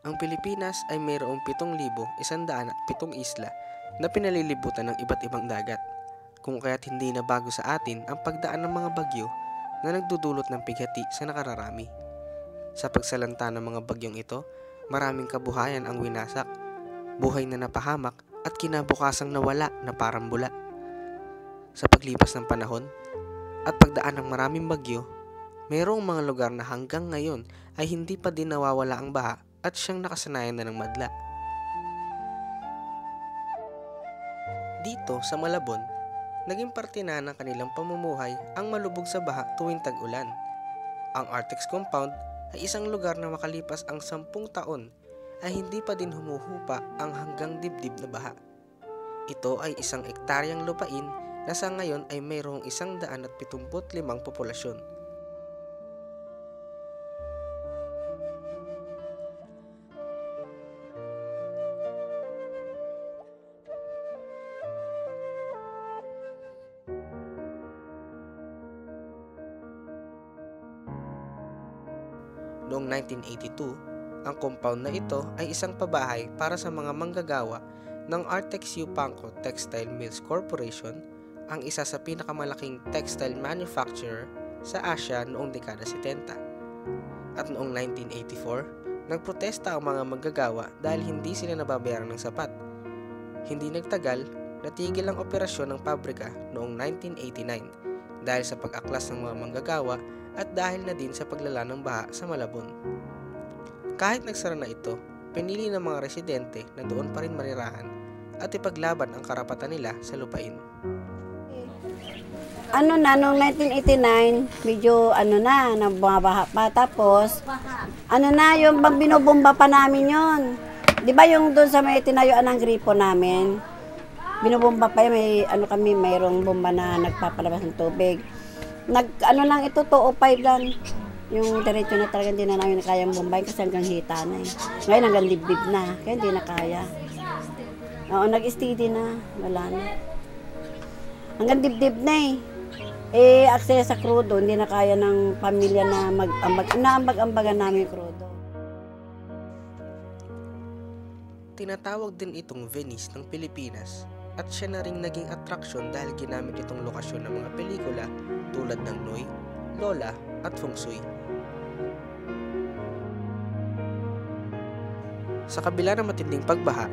Ang Pilipinas ay mayroong 7,107 isla na pinalilibutan ng iba't ibang dagat, kung kaya't hindi na bago sa atin ang pagdaan ng mga bagyo na nagdudulot ng pighati sa nakararami. Sa pagsalanta ng mga bagyong ito, maraming kabuhayan ang winasak, buhay na napahamak at kinabukasang nawala na parang bula. Sa paglipas ng panahon at pagdaan ng maraming bagyo, mayroong mga lugar na hanggang ngayon ay hindi pa din nawawala ang baha at siyang nakasanayan na ng madla. Dito sa Malabon, naging parte na ng kanilang pamumuhay ang malubog sa baha tuwing tag-ulan. Ang Artex Compound ay isang lugar na makalipas ang 10 taon ay hindi pa din humuhupa ang hanggang dibdib na baha. Ito ay isang ektaryang lupain na sa ngayon ay mayroong 175 populasyon. Noong 1982, ang compound na ito ay isang pabahay para sa mga manggagawa ng Artex Yupanco Textile Mills Corporation, ang isa sa pinakamalaking textile manufacturer sa Asia noong dekada 70. At noong 1984, nagprotesta ang mga manggagawa dahil hindi sila nababayaran ng sapat. Hindi nagtagal, natigil ang operasyon ng pabrika noong 1989 dahil sa pag-aklas ng mga manggagawa at dahil na din sa paglala ng baha sa Malabon. Kahit nagsara na ito, pinili ng mga residente na doon pa rin manirahan at ipaglaban ang karapatan nila sa lupain. Noong 1989, medyo bumabaha pa. Tapos, yung binubomba pa namin yon. Di ba yung doon sa may tinayuan ng gripo namin, binubomba pa yun, mayroong bomba na nagpapalabas ng tubig. Lang ito, 205 lang. Yung diretso na talaga hindi na namin kayang bombayin kasi hanggang hita na eh. Ngayon hanggang dibdib na, kaya hindi na kaya. Oo, nag-steady na, wala na. Hanggang dibdib na eh. Access sa krudo, hindi na kaya ng pamilya na naambag-ambagan namin krudo. Tinatawag din itong Venice ng Pilipinas at siya na rin naging atraksyon dahil ginamit itong lokasyon ng mga pelikula tulad ng Noy, Lola at Feng Shui. Sa kabila ng matinding pagbaha,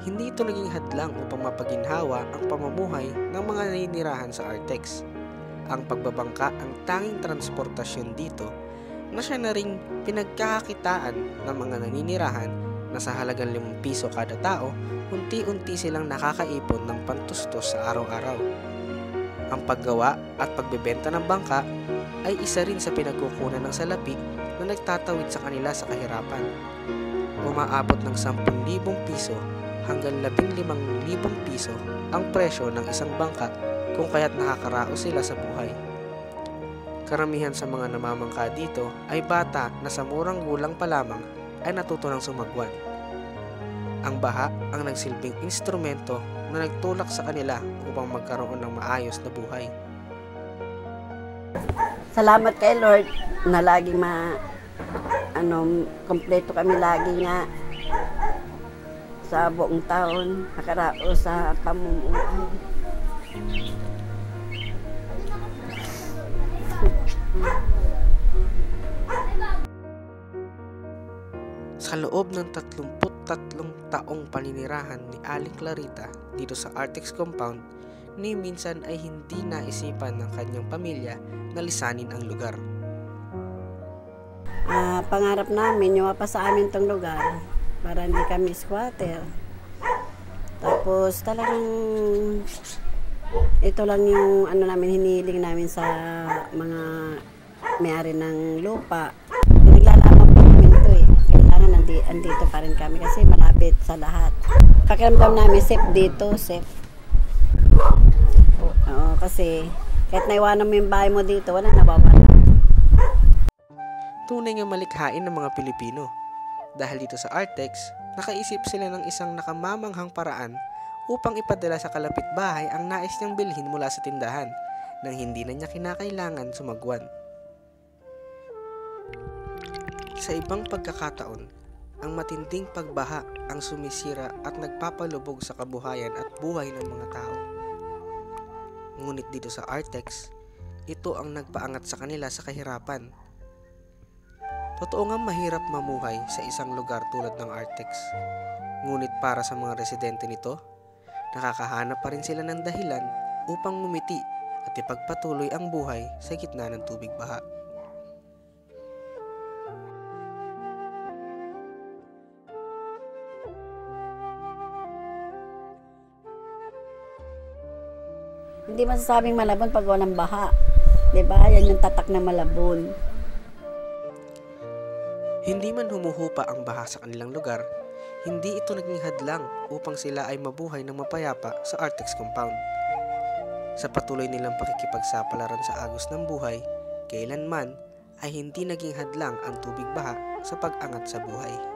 hindi ito naging hadlang upang mapaginhawa ang pamumuhay ng mga naninirahan sa Artex. Ang pagbabangka ang tanging transportasyon dito na siya na ring pinagkakakitaan ng mga naninirahan na sa halagang 5 piso kada tao, unti-unti silang nakakaipon ng pantustos sa araw-araw. Ang paggawa at pagbebenta ng bangka ay isa rin sa pinagkukunan ng salapi na nagtatawid sa kanila sa kahirapan. Umaabot ng 10,000 piso hanggang 15,000 piso ang presyo ng isang bangka kung kaya't nakakaraos sila sa buhay. Karamihan sa mga namamangka dito ay bata na sa murang gulang pa lamang ay natuto ng sumagwan. Ang baha ang nagsilbing instrumento na nagtulak sa kanila upang magkaroon ng maayos na buhay. Salamat kay Lord na laging kompleto kami lagi nga sa buong taon, nakaraos sa pamumuhay. Sa loob ng 33 taong paninirahan ni Aling Clarita dito sa Artex Compound, ni minsan ay hindi naisipan ng kanyang pamilya na lisanin ang lugar. Pangarap namin, yung pa sa amin tong lugar para hindi kami squatter. Tapos talagang ito lang yung hinihiling namin sa mga may-ari ng lupa. Naglalaman pa namin ito eh. Kailangan andito pa rin kami kasi malapit sa lahat. Pakiramdam namin safe dito, safe. Oo, kasi kahit naiwanan mo yung bahay mo dito, walang nawawala. Tunay nga malikhain ng mga Pilipino. Dahil dito sa Artex, nakaisip sila ng isang nakamamanghang paraan upang ipadala sa kalapitbahay ang nais niyang bilhin mula sa tindahan nang hindi na niya kinakailangan sumagwan. Sa ibang pagkakataon, ang matinding pagbaha ang sumisira at nagpapalubog sa kabuhayan at buhay ng mga tao. Ngunit dito sa Artex, ito ang nagpaangat sa kanila sa kahirapan. Totoo nga mahirap mamuhay sa isang lugar tulad ng Artex. Ngunit para sa mga residente nito, nakakahanap pa rin sila ng dahilan upang ngumiti at ipagpatuloy ang buhay sa gitna ng tubig baha. Hindi masasabing malabon pag walang baha. 'Di ba? Yan yung tatak na malabon. Hindi man humuhupa ang baha sa kanilang lugar, hindi ito naging hadlang upang sila ay mabuhay ng mapayapa sa Artex compound. Sa patuloy nilang pakikipagsapalaran sa agos ng buhay, kailanman ay hindi naging hadlang ang tubig baha sa pag-angat sa buhay.